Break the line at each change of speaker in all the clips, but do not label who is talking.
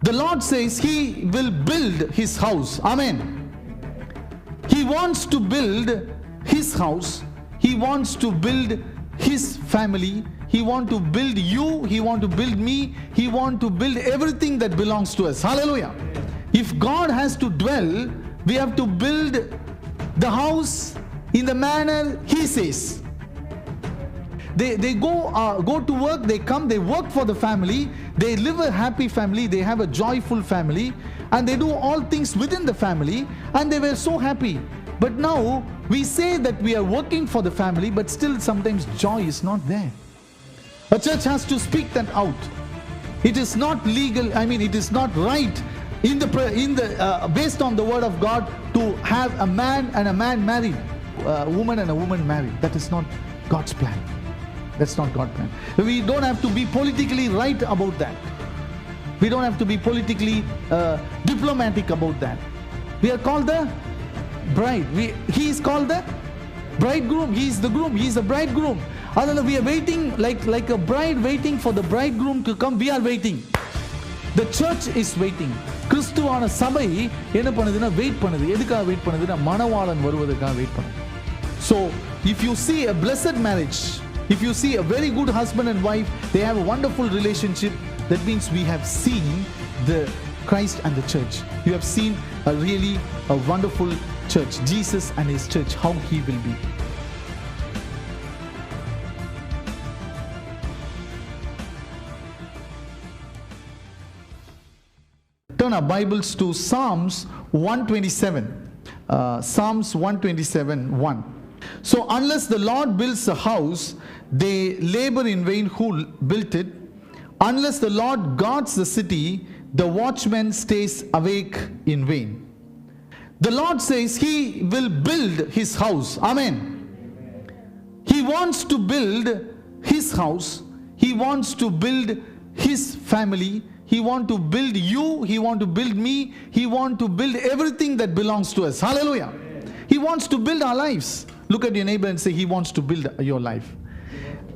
The Lord says He will build His house. Amen. He wants to build His house. He wants to build His family. He wants to build you. He wants to build me. He wants to build everything that belongs to us. Hallelujah. If God has to dwell, we have to build the house in the manner He says. They go to work, they come, they work for the family, they live a happy family, they have a joyful family, and they do all things within the family, and they were so happy. But now we say that we are working for the family, but still sometimes joy is not there. A church has to speak that out. It is not legal, it is not right based on the word of God to have a man and a man married, a woman and a woman married. That is not God's plan. That's not God's plan. We don't have to be politically right about that. We don't have to be politically diplomatic about that. We are called the bride. He is called the bridegroom. He is the groom. He is the bridegroom. Otherwise, we are waiting like a bride waiting for the bridegroom to come. We are waiting. The church is waiting. கிறிஸ்துவான சபை என்ன பண்ணுதுன்னா wait பண்ணுது. எதுக்காக wait பண்ணுதுன்னா மணவாளன் வருவதற்காக wait பண்ணுது. So if you see a blessed marriage, if you see a very good husband and wife, they have a wonderful relationship, that means we have seen the Christ and the church. You have seen a wonderful church, Jesus and His church, how He will be. Turn our Bibles to Psalms 127. Psalms 127, 1. So unless the Lord builds a house, they labor in vain who built it. Unless the Lord guards the city, the watchman stays awake in vain. The Lord says He will build His house. Amen. He wants to build His house. He wants to build His family. He wants to build you. He wants to build me. He wants to build everything that belongs to us. Hallelujah. He wants to build our lives. Look at your neighbor and say, He wants to build your life.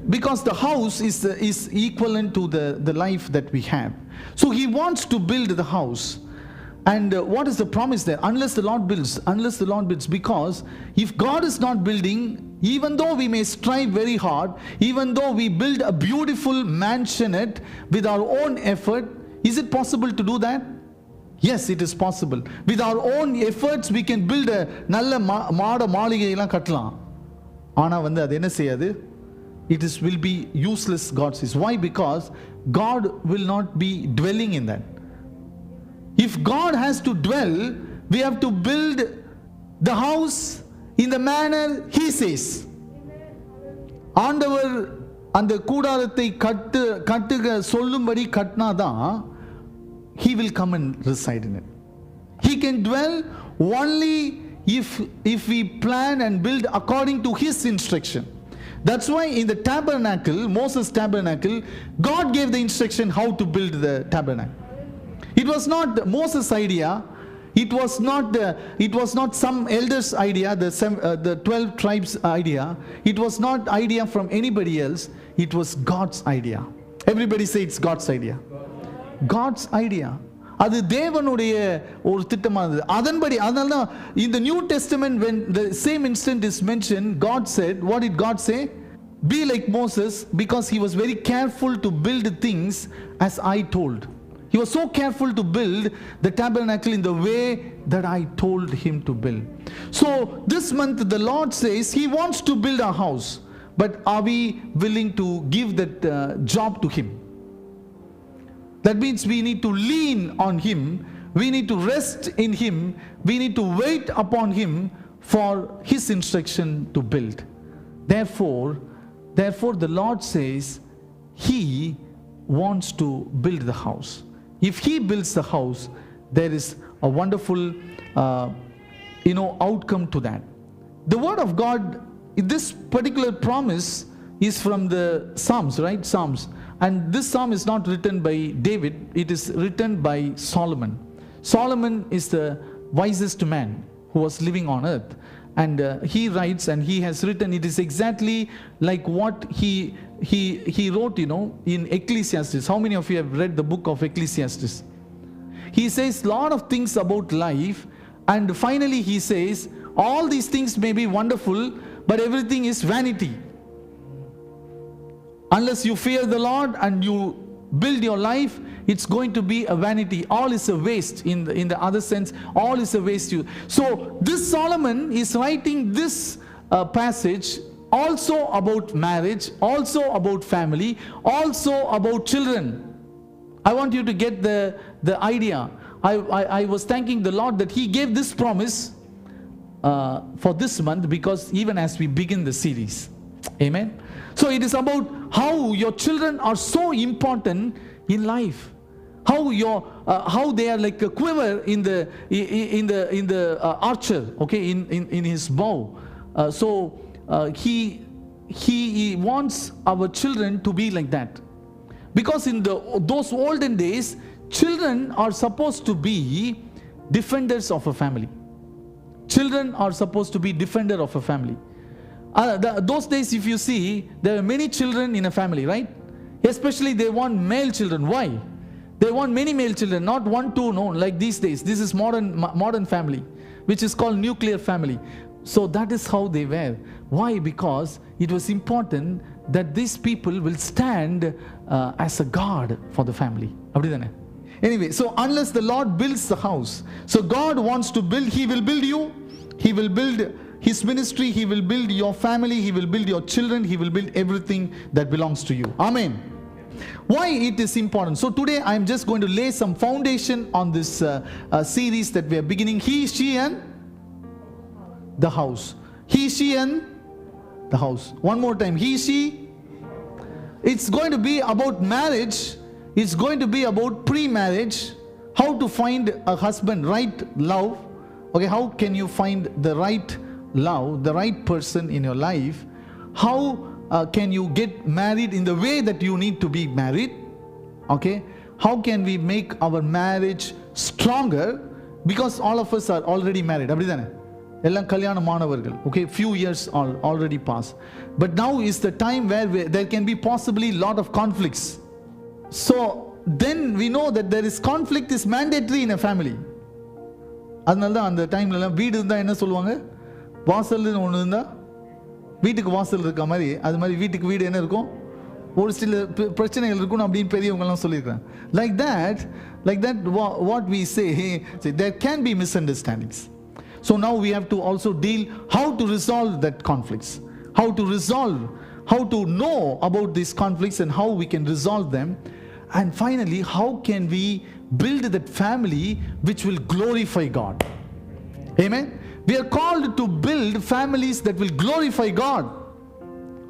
Because the house is equivalent to the life that we have. So He wants to build the house. And what is the promise there? Unless the Lord builds. Because if God is not building, even though we may strive very hard, even though we build a beautiful mansionette with our own effort, is it possible to do that? Yes, it is possible. With our own efforts, we can build a நல்ல மாட மாளிகையெல்லாம் கட்டலாம். ஆனா அது என்ன செய்யாது? It will be useless, God says. Why? Because God will not be dwelling in that. If God has to dwell, we have to build the house in the manner He says. ஆண்டவர் அந்த கூடாரத்தை கட்டுக சொல்லும்படி கட்டினாதான் He will come and reside in it. He can dwell only if we plan and build according to His instruction. That's why in the tabernacle, Moses' tabernacle, God gave the instruction how to build the tabernacle. It was not Moses' idea. It was not some elder's idea, the 12 tribes idea. It was not idea from anybody else. It was God's idea. Everybody say it's God's idea. God's idea. அது தேவனுடைய ஒரு திட்டமானது. அதனால in the New Testament, when the same instant is mentioned, God said, what did God say? Be like Moses, because he was very careful to build things as I told. He was so careful to build the tabernacle in the way that I told him to build. So this month the Lord says He wants to build a house, but are we willing to give that job to Him? That means we need to lean on Him. We need to rest in Him. We need to wait upon Him for His instruction to build. Therefore the Lord says He wants to build the house. If He builds the house, there is a wonderful outcome to that. The word of God, this particular promise is from the Psalms, right? Psalms. And this psalm is not written by David, it is written by Solomon. Solomon is the wisest man who was living on earth. And he writes, and he has written, it is exactly like what he wrote, in Ecclesiastes. How many of you have read the book of Ecclesiastes? he says a lot of things about life, and finally he says, all these things may be wonderful, but everything is vanity. Unless you fear the Lord and you build your life, it's going to be a vanity. All is a waste. In the other sense, all is a waste. So this Solomon is writing this passage also about marriage, also about family, also about children. I want you to get the idea. I was thanking the Lord that He gave this promise for this month, because even as we begin the series. Amen. So it is about how your children are so important in life. How they are like a quiver in the archer, okay, in his bow. He wants our children to be like that, because in those olden days, children are supposed to be defenders of a family. Children are supposed to be defender of a family. Those days, if you see, there are many children in a family, right? Especially they want male children. Why? They want many male children, not 1, 2, no, like these days. This is modern family, which is called nuclear family. So that is how they were. Why? Because it was important that these people will stand as a guard for the family. Anyway, so unless the Lord builds the house, so God wants to build, He will build you, He will build His ministry, He will build your family, He will build your children, He will build everything that belongs to you. Amen. Why it is important? So today I am just going to lay some foundation on this series that we are beginning. He, she and the house. He, she and the house. One more time. He, she. It's going to be about marriage. It's going to be about pre-marriage. How to find a husband, right love. Okay, how can you find the right love, the right person in your life? How can you get married in the way that you need to be married? Okay, how can we make our marriage stronger? Because all of us are already married. Okay, few years already passed. But now is the time where there can be possibly a lot of conflicts. So then we know that there is conflict is mandatory in a family. அதனால தான் அந்த டைம்ல வீடு இருந்தால் என்ன சொல்லுவாங்க, வாசல்னு ஒன்று இருந்தால் வீட்டுக்கு வாசல் இருக்க மாதிரி, அது மாதிரி வீட்டுக்கு வீடு என்ன இருக்கும், ஒரு சில பிரச்சனைகள் இருக்கும் அப்படின்னு பெரியவங்கலாம் சொல்லியிருக்காங்க. Like that what we say, there can be misunderstandings. So now we have to also deal how to resolve that conflicts, how to know about these conflicts and how we can resolve them. And finally, how can we build that family which will glorify God? Amen. We are called to build families that will glorify God.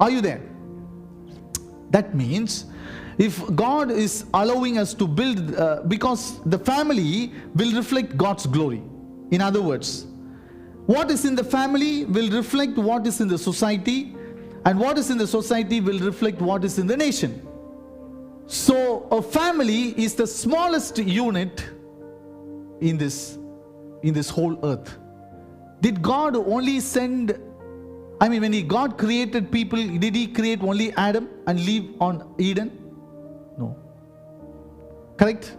Are you there? That means if God is allowing us to build, because the family will reflect God's glory. In other words, what is in the family will reflect what is in the society, and what is in the society will reflect what is in the nation. So a family is the smallest unit in this whole earth. Did God only send, when God created people, did He create only Adam and leave on Eden? No. Correct?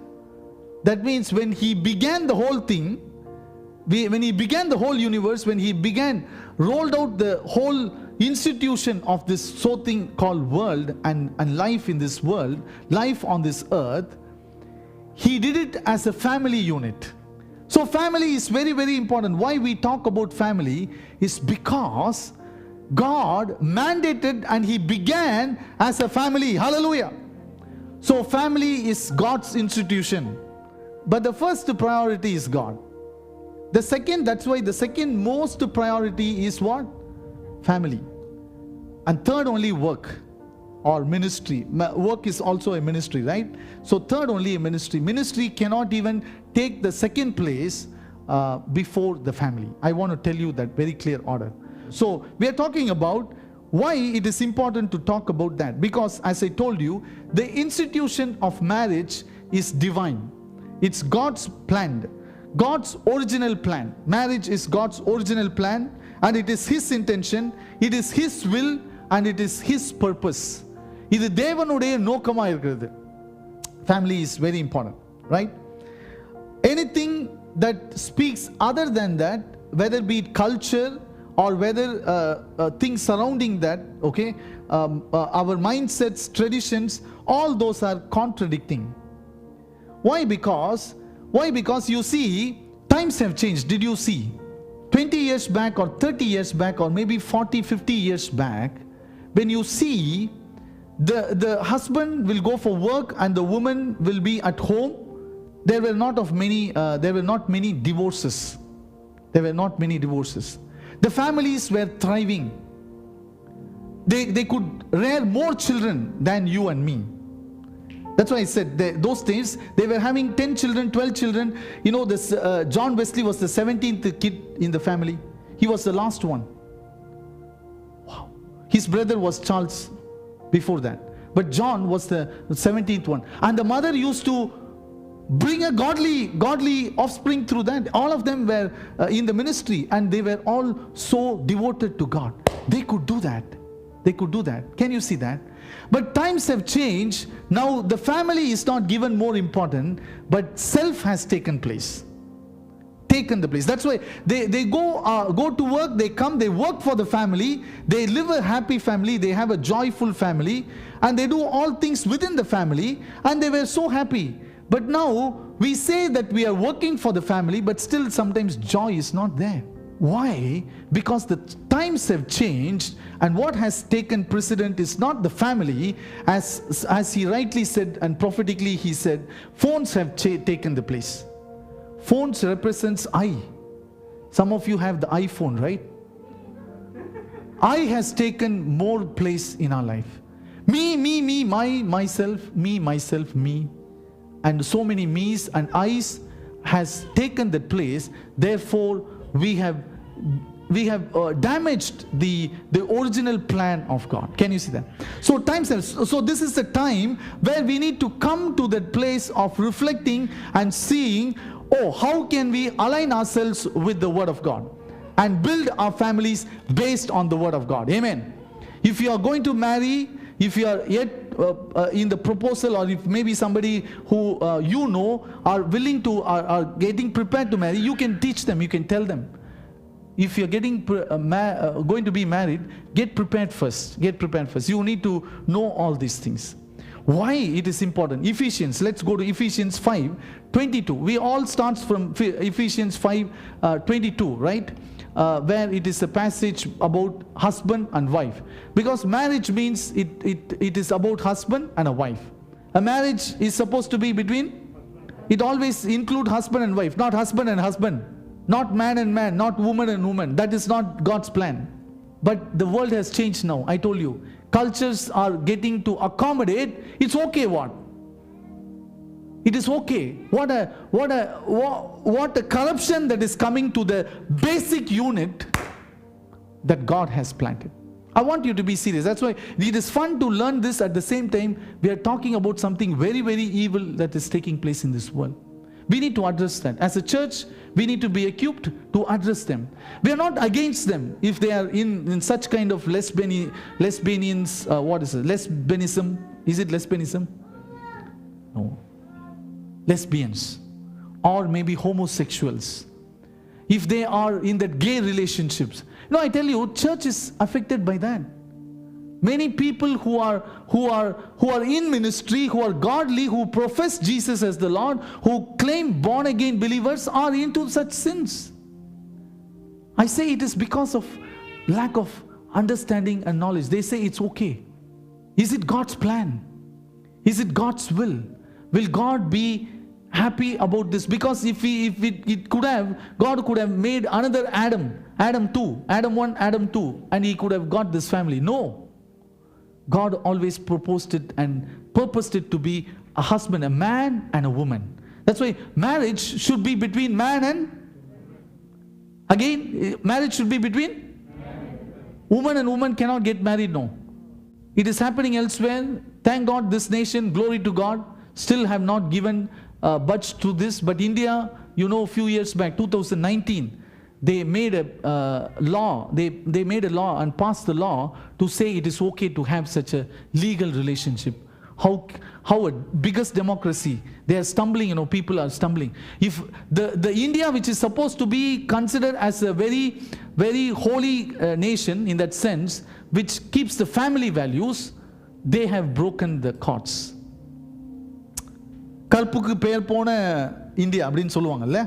That means when He began the whole thing, when He began the whole universe, when He rolled out the whole institution of this thing called world and life in this world, life on this earth, He did it as a family unit. So family is very, very important. Why we talk about family is because God mandated and He began as a family. Hallelujah. So family is God's institution. But the first priority is God. That's why the second most priority is what? Family. And third only work or ministry. Work is also a ministry, right? So third only a ministry. Ministry cannot even take the second place before the family. I want to tell you that very clear order. So we are talking about why it is important to talk about that. Because as I told you, the institution of marriage is divine. It's God's plan. God's original plan. Marriage is God's original plan, and it is His intention, it is His will, and it is His purpose. இது தேவனுடைய நோக்கமா இருக்கிறது. Family is very important, right? anything that speaks other than that, whether be it culture or whether things surrounding that, okay, our mindsets, traditions, all those are contradicting. Why? Because you see, times have changed. Did you see? 20 years back or 30 years back or maybe 40, 50 years back, when you see the husband will go for work and the woman will be at home, there were not many divorces. There were not many divorces. The families were thriving. They could rear more children than you and me. That's why I said those days they were having 10 children, 12 children. You know, this John Wesley was the 17th kid in the family. He was the last one. Wow. His brother was Charles before that. But John was the 17th one. And the mother used to bring a godly offspring through that. All of them were in the ministry and they were all so devoted to God. They could do that. They could do that. Can you see that? But times have changed. Now the family is not given more important, but self has taken place. Taken the place. That's why they go to work, they come, they work for the family, they live a happy family, they have a joyful family, and they do all things within the family, and they were so happy. But now we say that we are working for the family, but still sometimes joy is not there. Why? Because the times have changed, and what has taken precedent is not the family, as he rightly said and prophetically he said, phones have taken the place. Phones represents I. Some of you have the iPhone, right? I has taken more place in our life. Me, myself, me. And so many me's and I's has taken that place. Therefore, we have damaged the original plan of God. Can you see that? So this is the time where we need to come to that place of reflecting and seeing, oh, how can we align ourselves with the Word of God and build our families based on the Word of God. Amen. If you are going to marry, if you are yet in the proposal, or if maybe somebody who you know are willing to, are getting prepared to marry, you can teach them, you can tell them. If you're going to be married, get prepared first. Get prepared first. You need to know all these things. Why it is important? Ephesians, let's go to Ephesians 5:22. We all starts from Ephesians 5:22, right? Where it is a passage about husband and wife. Because marriage means it is about husband and a wife. A marriage is supposed to be between, it always include husband and wife, not husband and husband. Not man and man, not woman and woman. That is not God's plan. But the world has changed now. I told you. Cultures are getting to accommodate. It's okay what? It is okay. What a corruption that is coming to the basic unit that God has planted. I want you to be serious. That's why it is fun to learn this. At the same time, we are talking about something very, very evil that is taking place in this world. We need to address that. As a church, we need to be equipped to address them. We are not against them if they are in such kind of lesbians, what is it? Lesbianism? Is it lesbianism? No. Lesbians. Or maybe homosexuals. If they are in that gay relationships. No, I tell you, church is affected by that. Many people who are in ministry, who are godly, who profess Jesus as the Lord, who claim born again believers, are into such sins. I say it is because of lack of understanding and knowledge. They say it's okay. Is it God's plan? Is it God's will? Will God be happy about this? Because if it could have, God could have made another Adam 2, Adam 1, Adam 2, and he could have got this family. No. God always proposed it and purposed it to be a husband, a man and a woman. That's why marriage should be between man and, again, marriage should be between woman and woman cannot get married, no. It is happening elsewhere. Thank God this nation, glory to God, still have not given budge to this. But India, a few years back, 2019, they made a law. They made a law and passed the law to say it is okay to have such a legal relationship how a biggest democracy, they are stumbling, people are stumbling. If the India, which is supposed to be considered as a very, very holy nation in that sense, which keeps the family values, they have broken the cords. கற்புக்கு பெயர் போன India அப்படின்னு சொல்லுவாங்கல்ல,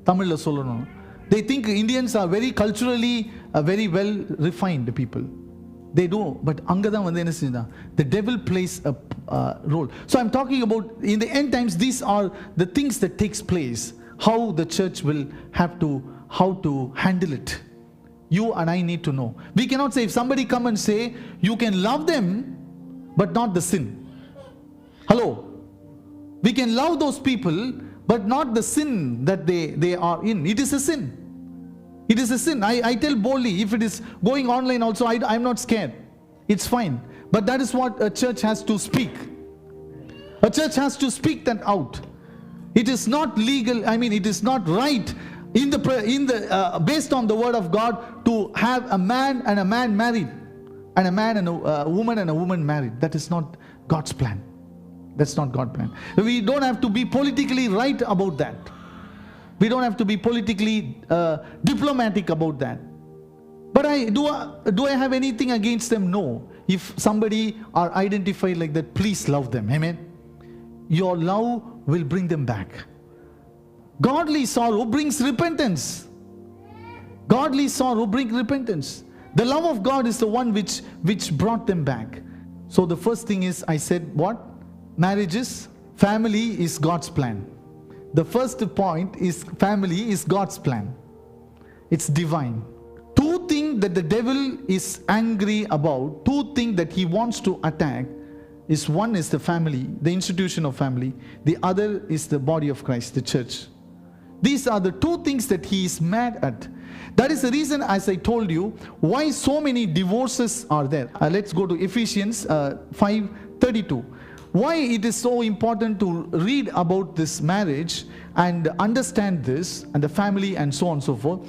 தமிழ்ல சொல்லணும். They think Indians are very culturally very well refined people. They do, but அங்கதான் வந்து என்ன செய்யுதா, the devil plays a role. So I'm talking about in the end times, these are the things that takes place, how the church will have to, how to handle it. You and I need to know. We cannot say, if somebody come and say you can love them but not the sin. Hello, we can love those people but not the sin that they are in. It is a sin. It is a sin. I tell boldly, if it is going online also, I'm not scared. It's fine. But that is what a church has to speak. A church has to speak that out. It is not legal, it is not right based on the word of God to have a man and a man married, and a man and a woman married. That is not God's plan. That's not God's plan. We don't have to be politically right about that. We don't have to be politically diplomatic about that. But do I have anything against them? No. If somebody are identified like that, please love them. Amen. Your love will bring them back. Godly sorrow brings repentance. Godly sorrow brings repentance. The love of God is the one which brought them back. So the first thing is, I said what? Marriages, family is God's plan. The first point is family is God's plan. It's divine. Two things that the devil is angry about, two things that he wants to attack, is one is the family, the institution of family. The other is the body of Christ, the church. These are the two things that he is mad at. That is the reason, as I told you, why so many divorces are there. Let's go to Ephesians 5:32. Why it is so important to read about this marriage and understand this and the family and so on and so forth.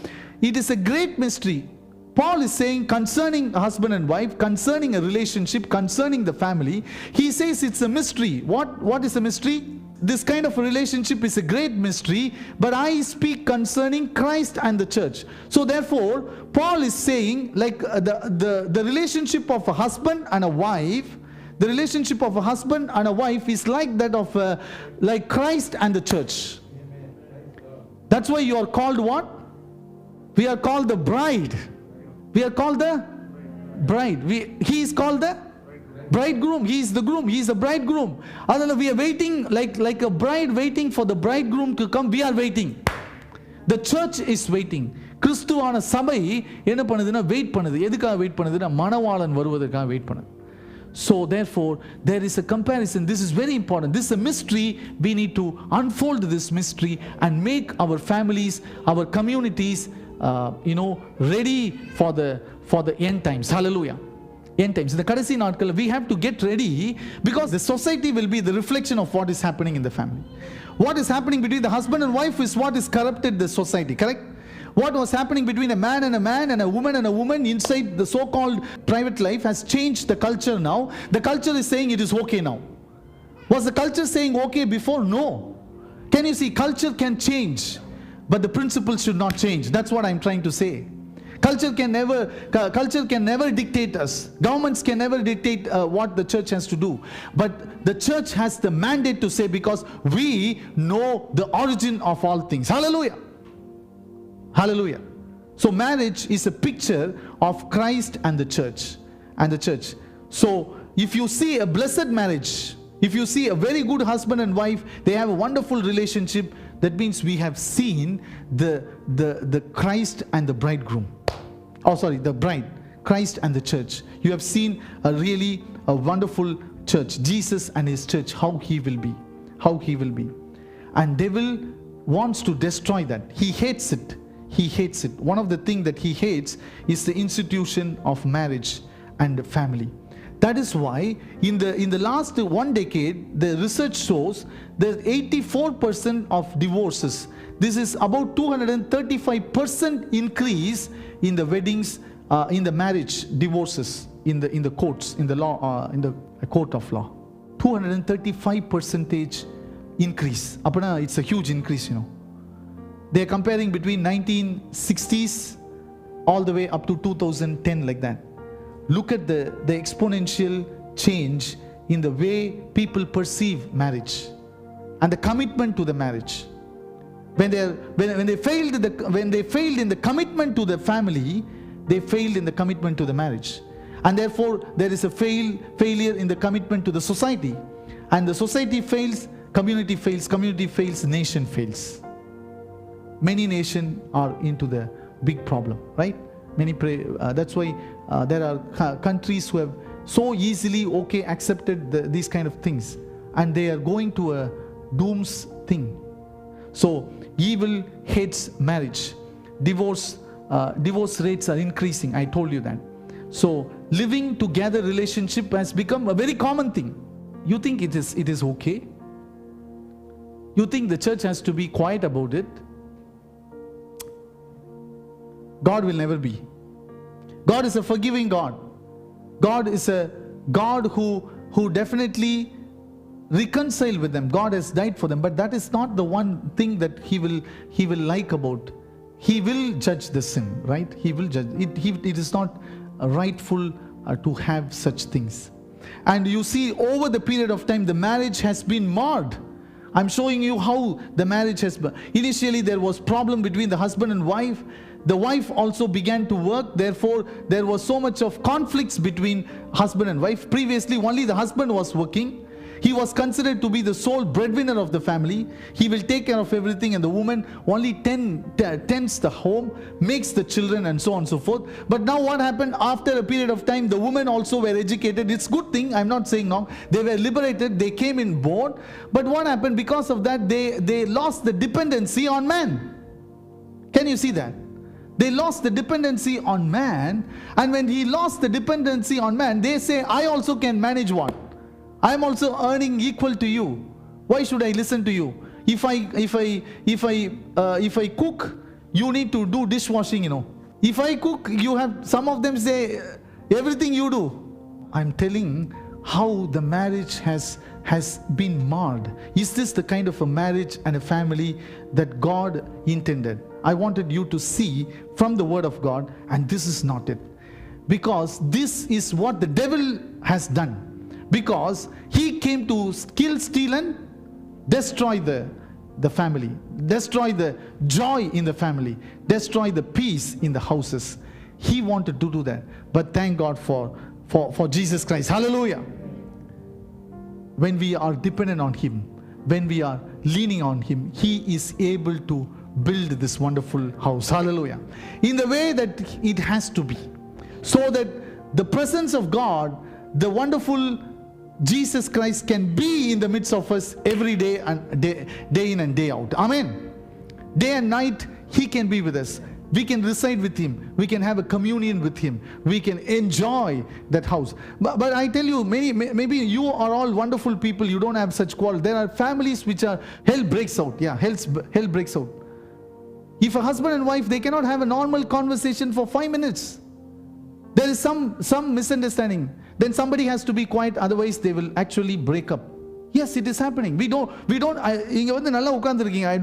It is a great mystery. Paul is saying concerning husband and wife, concerning a relationship, concerning the family, he says it's a mystery. What is a mystery? This kind of a relationship is a great mystery, but I speak concerning Christ and the church. So therefore, Paul is saying, like the relationship of a husband and a wife, the relationship of a husband and a wife is like that of like Christ and the church. That's why you are called what? We are called the bride. We are called the bride. He is called the bridegroom. He is the groom. He is the bridegroom. We are waiting like a bride waiting for the bridegroom to come. We are waiting. The church is waiting. கிறிஸ்துவான சபை என்ன பண்ணுதுன்னா wait பண்ணுது. எதுக்காக wait பண்ணுதுன்னா மணவாளன் வருவதற்காக wait பண்ணுது. So therefore there is a comparison. This is very important. This is a mystery. We need to unfold this mystery and make our families, our communities ready for the end times. Hallelujah. End times. In the கடைசி நாட்கள் we have to get ready, because the society will be the reflection of what is happening in the family. What is happening between the husband and wife is what is corrupted the society, correct? What was happening between a man and a woman inside the so-called private life has changed the culture now. The culture is saying it is okay now. Was the culture saying okay before? No. Can you see, culture can change, but the principles should not change. That's what I'm trying to say. Culture can never dictate us. Governments can never dictate what the church has to do. But the church has the mandate to say, because we know the origin of all things. Hallelujah. Hallelujah. So marriage is a picture of Christ and the church. So if you see a blessed marriage, if you see a very good husband and wife, they have a wonderful relationship, that means we have seen the Christ and the bridegroom. The bride, Christ and the church. You have seen a wonderful church, Jesus and his church, how he will be. And devil wants to destroy that. He hates it. One of the things that he hates is the institution of marriage and family. That is why in the last 1 decade, the research shows there's 84% of divorces. This is about 235% increase in the weddings, in the marriage divorces, in the courts, in the law, in the court of law. 235% increase. Apana, it's a huge increase, They are comparing between 1960s all the way up to 2010, like that. Look at the exponential change in the way people perceive marriage and the commitment to the marriage. When they failed in the commitment to the family, they failed in the commitment to the marriage. And therefore, there is a failure in the commitment to the society. And the society fails, community fails, nation fails. Many nations are into the big problem, right? That's why there are countries who have so easily accepted these kind of things, and they are going to a dooms thing. So evil hates marriage. Divorce rates are increasing. I told you that. So living together relationship has become a very common thing. You think it is okay? You think the church has to be quiet about it? God will never be. God is a forgiving God. God is a God who definitely reconcile with them. God has died for them, but that is not the one thing that he will like about. He will judge the sin, right? He will judge it. It is not rightful to have such things. And you see, over the period of time, the marriage has been marred. I'm showing you how the marriage has been. Initially, there was problem between the husband and wife. The wife also began to work. Therefore, there was so much of conflicts between husband and wife. Previously, only the husband was working. He was considered to be the sole breadwinner of the family. He will take care of everything, and the woman only tends the home, makes the children, and so on and so forth. But now what happened? After a period of time, the women also were educated. It's a good thing. I'm not saying no. They were liberated. They came in board. But what happened? Because of that, they lost the dependency on man. Can you see that? They lost the dependency on man. And when he lost the dependency on man, they say, I also can manage what? I am also earning equal to you. Why should I listen to you? If I cook, you need to do dishwashing, If I cook, you have, some of them say, everything you do. I'm telling how the marriage has been marred. Is this the kind of a marriage and a family that God intended? I wanted you to see from the word of God, and this is not it. Because this is what the devil has done. Because he came to kill, steal, and destroy the family, destroy the joy in the family, destroy the peace in the houses. He wanted to do that. But thank God for Jesus Christ. Hallelujah. When we are dependent on Him, when we are leaning on Him, He is able to build this wonderful house. Hallelujah. In the way that it has to be. So that the presence of God, the wonderful Jesus Christ, can be in the midst of us every day, and day in and day out. Amen. Day and night He can be with us. We can reside with Him. We can have a communion with Him. We can enjoy that house. But I tell you, maybe you are all wonderful people. You don't have such quarrel. There are families which are, hell breaks out. Yeah, hell breaks out. If a husband and wife, they cannot have a normal conversation for 5 minutes. There is some misunderstanding. Then somebody has to be quiet, otherwise they will actually break up. Yes, it is happening. I do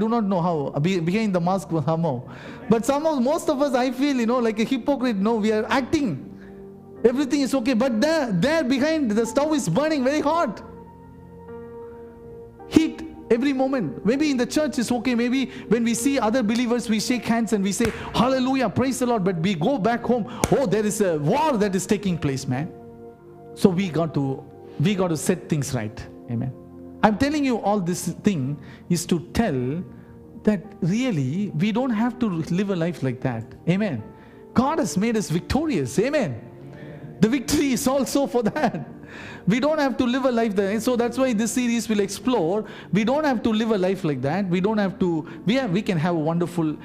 not know how, behind the mask somehow. But somehow, most of us, I feel, like a hypocrite. No, we are acting. Everything is okay. But there behind, the stove is burning very hot. Heat every moment. Maybe in the church is okay. Maybe when we see other believers, we shake hands and we say, hallelujah, praise the Lord. But we go back home. Oh, there is a war that is taking place, man. So we got to set things right. Amen. I'm telling you all this thing is to tell that really we don't have to live a life like that. Amen. God has made us victorious. Amen. The victory is also for that. We don't have to live a life that. So that's why this series will explore. We don't have to live a life like that. We don't have to. We can have a wonderful.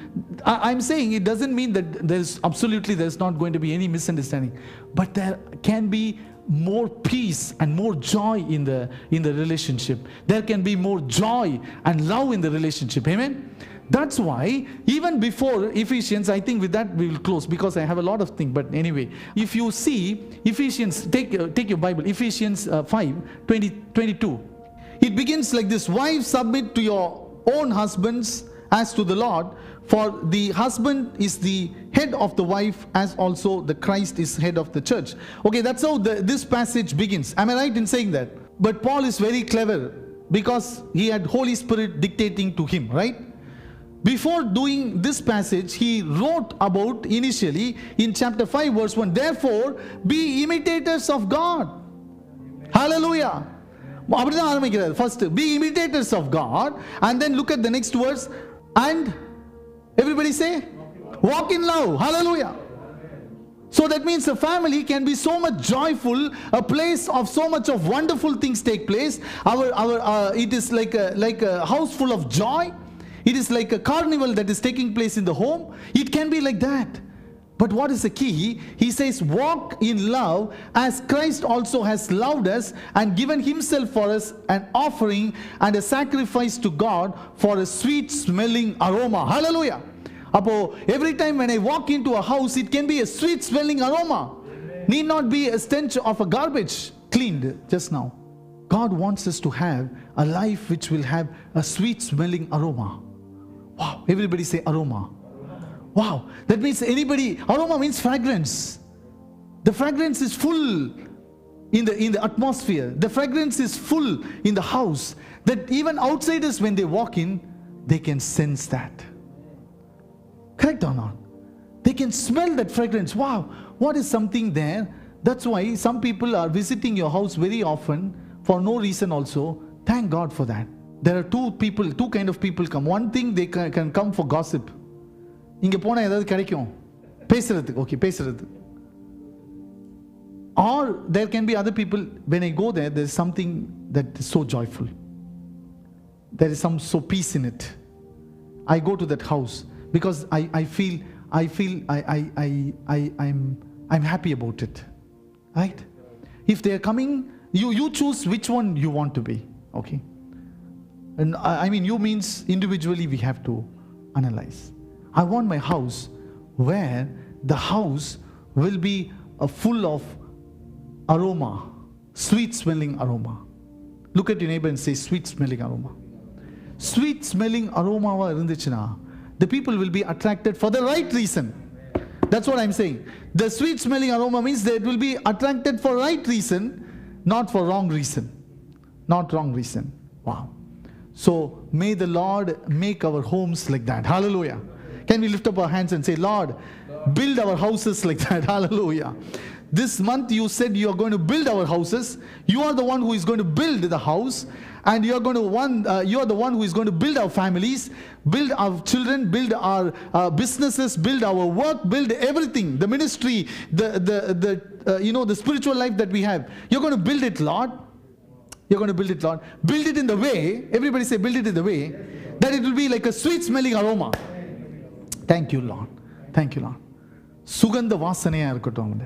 I'm saying it doesn't mean that there's not going to be any misunderstanding, but there can be more peace and more joy in the relationship. There can be more joy and love in the relationship. Amen. That's why even before Ephesians, I think with that we will close because I have a lot of things. But anyway, if you see Ephesians, take your Bible, Ephesians 5:22. It begins like this: wives, submit to your own husbands as to the Lord, for the husband is the head of the wife, as also the Christ is head of the church. Okay, that's how this passage begins. Am I right in saying that? But Paul is very clever because he had Holy Spirit dictating to him, right? Before doing this passage, he wrote about initially in chapter 5 verse 1, therefore be imitators of God. Hallelujah. First, be imitators of God, and then look at the next verse, and everybody say, walk in love. Hallelujah. So that means a family can be so much joyful, a place of so much of wonderful things take place. It is like a house full of joy. It is like a carnival that is taking place in the home. It can be like that. But what is the key? He says, walk in love as Christ also has loved us and given himself for us, an offering and a sacrifice to God for a sweet smelling aroma. Hallelujah. Every time when I walk into a house, it can be a sweet smelling aroma. Amen. Need not be a stench of a garbage cleaned just now. God wants us to have a life which will have a sweet smelling aroma. Wow. Everybody say aroma. Wow. That means aroma means fragrance. The fragrance is full in the atmosphere. The fragrance is full in the house, that even outsiders, when they walk in, they can sense that. Correct or not? They can smell that fragrance. Wow, what is something there? That's why some people are visiting your house very often for no reason also. Thank God for that. There are two kind of people come. One thing, they can come for gossip. இங்க போனா ஏதாவது கிடைக்கும் பேசுறதுக்கு. Okay, பேசுறது. Or there can be other people, when I go there is something that is so joyful. There is some so peace in it. I go to that house because I feel I'm happy about it. Right? If they are coming, you choose which one you want to be. Okay? And I mean, you means individually we have to analyze. I want my house where the house will be full of aroma, sweet smelling aroma. Look at your neighbor and say, sweet smelling aroma. Sweet smelling aroma irundichina, the people will be attracted for the right reason. That's what I'm saying. The sweet smelling aroma means they will be attracted for right reason, not for wrong reason. Not wrong reason. Wow. So may the Lord make our homes like that. Hallelujah. Can we lift up our hands and say, Lord, build our houses like that. Hallelujah. This month you said you are going to build our houses. You are the one who is going to build the house, and you are the one who is going to build our families, build our children, build our businesses, build our work, build everything, the ministry, the spiritual life that we have. You're going to build it, Lord. You're going to build it, Lord. Build it in the way, everybody say, build it in the way that it will be like a sweet smelling aroma. Thank you, Lord. Thank you, Lord. Sugandha vasanaya irukattum.